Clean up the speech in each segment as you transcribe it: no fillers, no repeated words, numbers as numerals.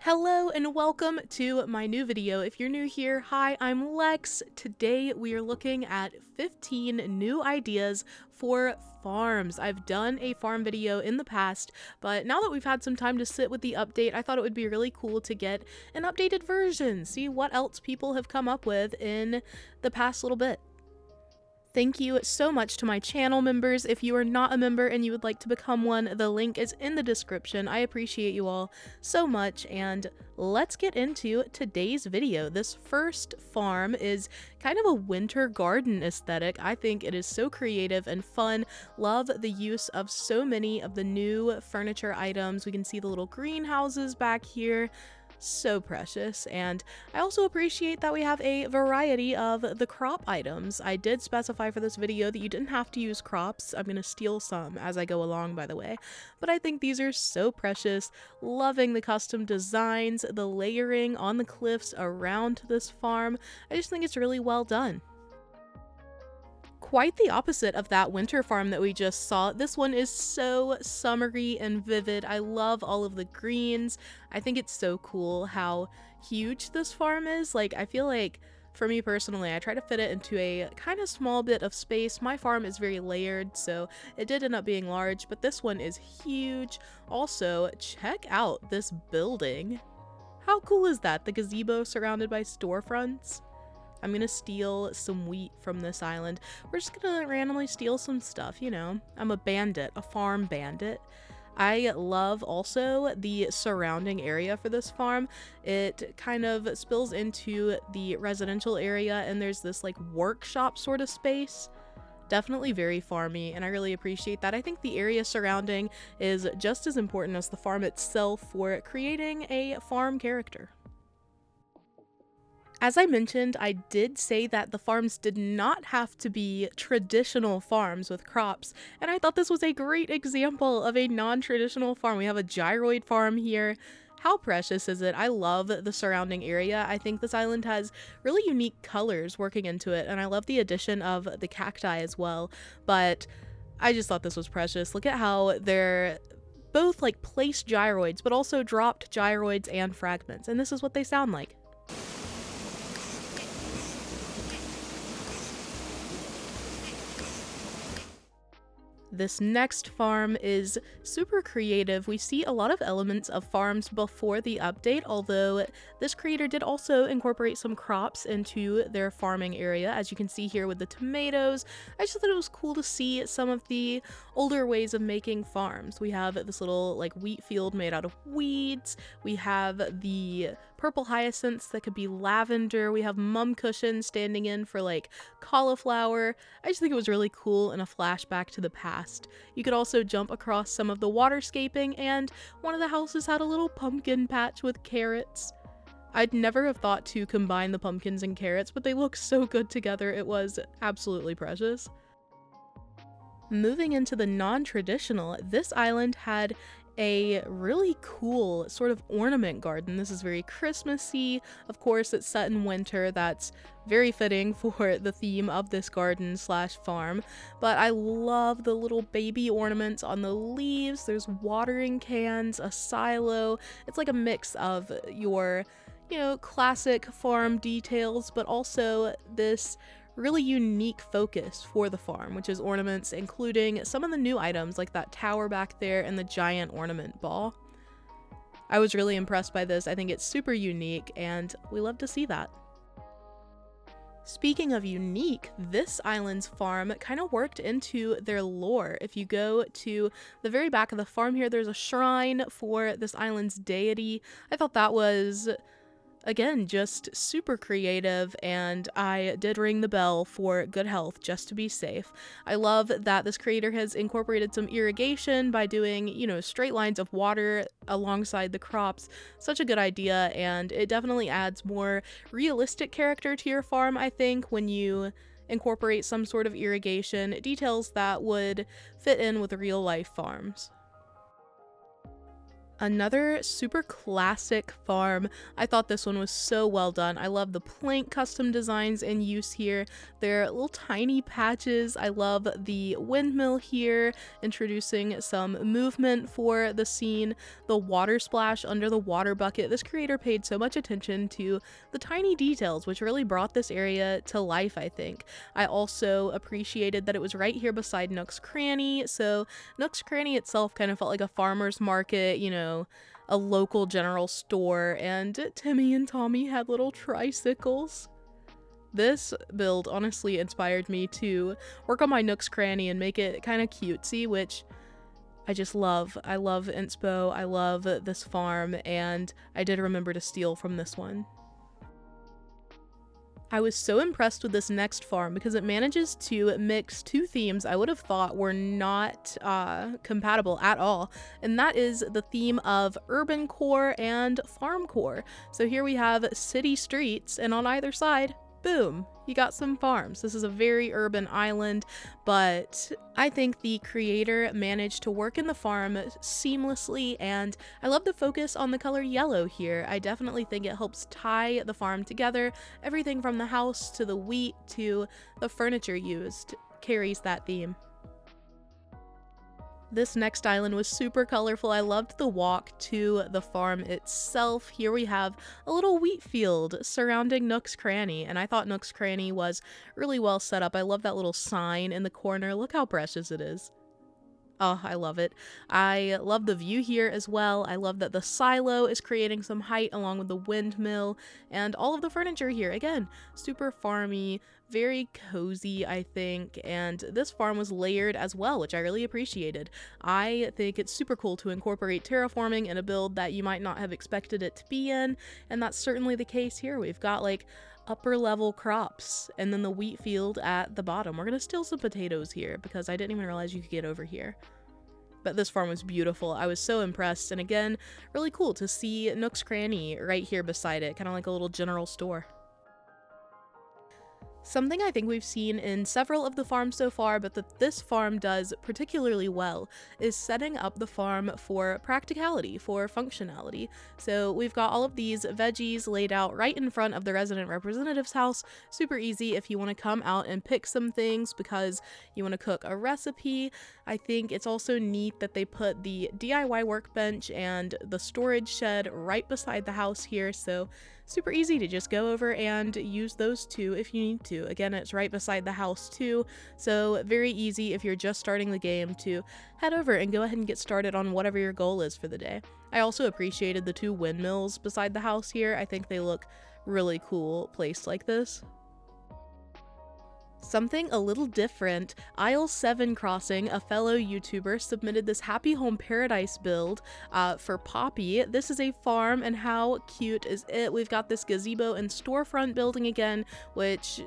Hello and welcome to my new video. If you're new here, hi, I'm Lex. Today we are looking at 15 new ideas for farms. I've done a farm video in the past, but now that we've had some time to sit with the update, I thought it would be really cool to get an updated version, see what else people have come up with in the past little bit. Thank you so much to my channel members. If you are not a member and you would like to become one, the link is in the description. I appreciate you all so much, and let's get into today's video. This first farm is kind of a winter garden aesthetic. I think it is so creative and fun. Love the use of so many of the new furniture items. We can see the little greenhouses back here. So precious. And I also appreciate that we have a variety of the crop items. I did specify for this video that you didn't have to use crops. I'm gonna steal some as I go along, by the way, but I think these are so precious. Loving the custom designs, the layering on the cliffs around this farm. I just think it's really well done. Quite the opposite of that winter farm that we just saw. This one is so summery and vivid. I love all of the greens. I think it's so cool how huge this farm is. Like, I feel like for me personally, I try to fit it into a kind of small bit of space. My farm is very layered, so it did end up being large, but this one is huge. Also, check out this building. How cool is that? The gazebo surrounded by storefronts. I'm gonna steal some wheat from this island. We're just gonna randomly steal some stuff, you know. I'm a bandit, a farm bandit. I love also the surrounding area for this farm. It kind of spills into the residential area, and there's this like workshop sort of space. Definitely very farmy, and I really appreciate that. I think the area surrounding is just as important as the farm itself for creating a farm character. As I mentioned, I did say that the farms did not have to be traditional farms with crops, and I thought this was a great example of a non-traditional farm. We have a gyroid farm here. How precious is it? I love the surrounding area. I think this island has really unique colors working into it, and I love the addition of the cacti as well, but I just thought this was precious. Look at how they're both like placed gyroids, but also dropped gyroids and fragments, and this is what they sound like. This next farm is super creative. We see a lot of elements of farms before the update, although this creator did also incorporate some crops into their farming area, as you can see here with the tomatoes. I just thought it was cool to see some of the older ways of making farms. We have this little like wheat field made out of weeds. We have the purple hyacinths that could be lavender. We have mum cushions standing in for like cauliflower. I just think it was really cool and a flashback to the past. You could also jump across some of the waterscaping, and one of the houses had a little pumpkin patch with carrots. I'd never have thought to combine the pumpkins and carrots, but they look so good together. It was absolutely precious. Moving into the non-traditional, this island had a really cool sort of ornament garden. This is very Christmassy. Of course, it's set in winter. That's very fitting for the theme of this garden slash farm. But I love the little baby ornaments on the leaves. There's watering cans, a silo. It's like a mix of your, you know, classic farm details, but also this really unique focus for the farm, which is ornaments, including some of the new items like that tower back there and the giant ornament ball. I was really impressed by this. I think it's super unique, and we love to see that. Speaking of unique, this island's farm kind of worked into their lore. If you go to the very back of the farm here, there's a shrine for this island's deity. I thought that was, again, just super creative, and I did ring the bell for good health just to be safe. I love that this creator has incorporated some irrigation by doing, you know, straight lines of water alongside the crops. Such a good idea, and it definitely adds more realistic character to your farm, I think, when you incorporate some sort of irrigation details that would fit in with real life farms. Another super classic farm. I thought this one was so well done. I love the plank custom designs in use here. They're little tiny patches. I love the windmill here, introducing some movement for the scene. The water splash under the water bucket. This creator paid so much attention to the tiny details, which really brought this area to life, I think. I also appreciated that it was right here beside Nook's Cranny, so Nook's Cranny itself kind of felt like a farmer's market, you know, a local general store, and Timmy and Tommy had little tricycles. This build honestly inspired me to work on my Nook's Cranny and make it kind of cutesy, which I just love. I love inspo, I love this farm, and I did remember to steal from this one. I was so impressed with this next farm because it manages to mix two themes I would have thought were not compatible at all, and that is the theme of urban core and farm core. So here we have city streets, and on either side, boom, you got some farms. This is a very urban island, but I think the creator managed to work in the farm seamlessly, and I love the focus on the color yellow here. I definitely think it helps tie the farm together. Everything from the house to the wheat to the furniture used carries that theme. This next island was super colorful. I loved the walk to the farm itself. Here we have a little wheat field surrounding Nook's Cranny, and I thought Nook's Cranny was really well set up. I love that little sign in the corner. Look how precious it is. Oh, I love it. I love the view here as well. I love that the silo is creating some height along with the windmill, and all of the furniture here. Again, super farmy, very cozy, I think, and this farm was layered as well, which I really appreciated. I think it's super cool to incorporate terraforming in a build that you might not have expected it to be in, and that's certainly the case here. We've got like upper level crops and then the wheat field at the bottom. We're gonna steal some potatoes here because I didn't even realize you could get over here. But this farm was beautiful. I was so impressed, and again, really cool to see Nook's Cranny right here beside it, kind of like a little general store. Something I think we've seen in several of the farms so far, but that this farm does particularly well, is setting up the farm for practicality, for functionality. So we've got all of these veggies laid out right in front of the resident representative's house. Super easy if you want to come out and pick some things because you want to cook a recipe. I think it's also neat that they put the DIY workbench and the storage shed right beside the house here, so super easy to just go over and use those two if you need to. Again, it's right beside the house too, so very easy if you're just starting the game to head over and go ahead and get started on whatever your goal is for the day. I also appreciated the two windmills beside the house here. I think they look really cool placed like this. Something a little different, Isle 7 Crossing, a fellow YouTuber, submitted this Happy Home Paradise build for Poppy. This is a farm, and how cute is it? We've got this gazebo and storefront building again, which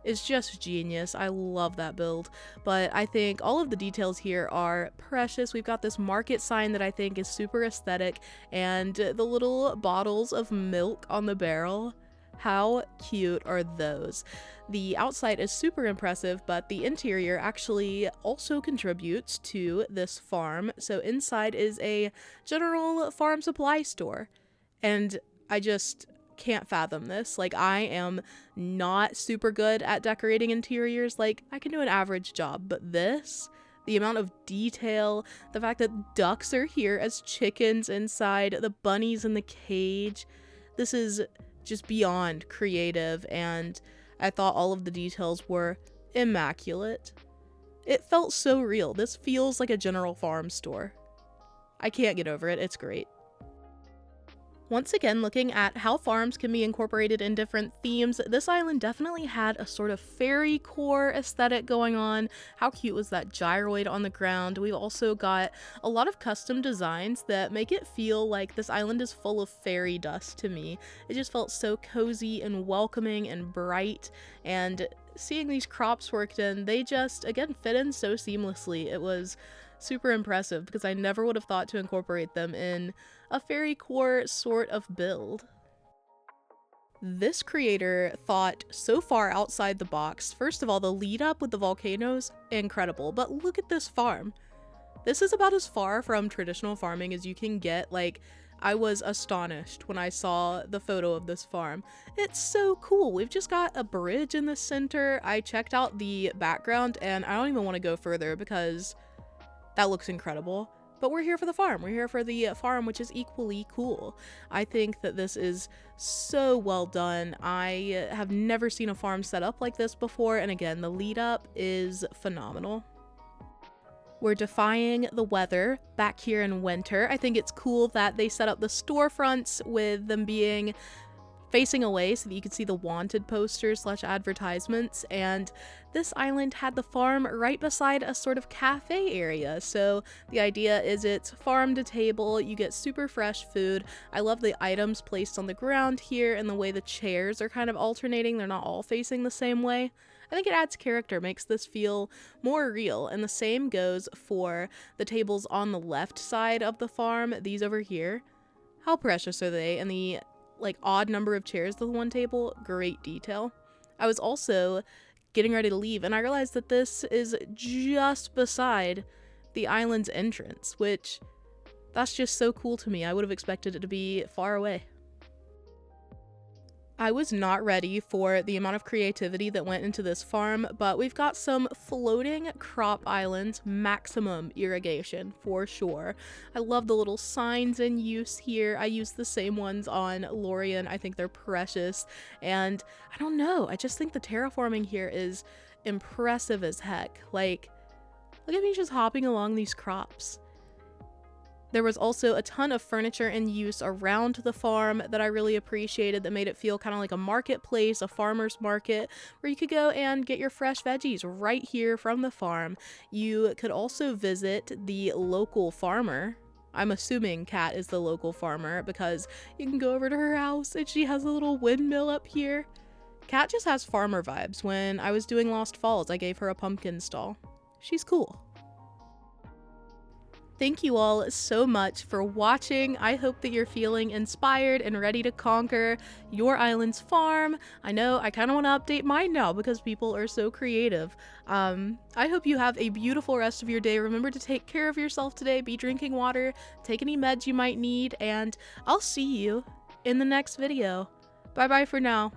is just genius. I love that build, but I think all of the details here are precious. We've got this market sign that I think is super aesthetic, and the little bottles of milk on the barrel. How cute are those? The outside is super impressive, but the interior actually also contributes to this farm. So inside is a general farm supply store, and I just can't fathom this. Like, I am not super good at decorating interiors. Like, I can do an average job, but this, the amount of detail, the fact that ducks are here as chickens inside, the bunnies in the cage, this is just beyond creative, and I thought all of the details were immaculate. It felt so real. This feels like a general farm store. I can't get over it. It's great. Once again, looking at how farms can be incorporated in different themes, this island definitely had a sort of Fairycore aesthetic going on. How cute was that gyroid on the ground? We've also got a lot of custom designs that make it feel like this island is full of fairy dust to me. It just felt so cozy and welcoming and bright, and seeing these crops worked in, they just, again, fit in so seamlessly. It was super impressive because I never would have thought to incorporate them in a Fairycore sort of build. This creator thought so far outside the box. First of all, the lead up with the volcanoes, incredible, but look at this farm. This is about as far from traditional farming as you can get. Like, I was astonished when I saw the photo of this farm. It's so cool. We've just got a bridge in the center. I checked out the background and I don't even want to go further because that looks incredible. But we're here for the farm. We're here for the farm, which is equally cool. I think that this is so well done. I have never seen a farm set up like this before. And again, the lead up is phenomenal. We're defying the weather back here in winter. I think it's cool that they set up the storefronts with them being facing away so that you can see the wanted posters / advertisements, and this island had the farm right beside a sort of cafe area. So the idea is it's farm to table, you get super fresh food. I love the items placed on the ground here and the way the chairs are kind of alternating. They're not all facing the same way. I think it adds character, makes this feel more real, and the same goes for the tables on the left side of the farm, these over here. How precious are they? And the like odd number of chairs to the one table, great detail. I was also getting ready to leave and I realized that this is just beside the island's entrance, which that's just so cool to me. I would have expected it to be far away. I was not ready for the amount of creativity that went into this farm, but we've got some floating crop islands, maximum irrigation for sure. I love the little signs in use here. I use the same ones on Lorien. I think they're precious, and I don't know, I just think the terraforming here is impressive as heck. Like, look at me just hopping along these crops. There was also a ton of furniture in use around the farm that I really appreciated, that made it feel kind of like a marketplace, a farmer's market, where you could go and get your fresh veggies right here from the farm. You could also visit the local farmer. I'm assuming Kat is the local farmer because you can go over to her house and she has a little windmill up here. Kat just has farmer vibes. When I was doing Lost Falls, I gave her a pumpkin stall. She's cool. Thank you all so much for watching. I hope that you're feeling inspired and ready to conquer your island's farm. I know I kind of want to update mine now because people are so creative. I hope you have a beautiful rest of your day. Remember to take care of yourself today. Be drinking water, take any meds you might need, and I'll see you in the next video. Bye bye for now.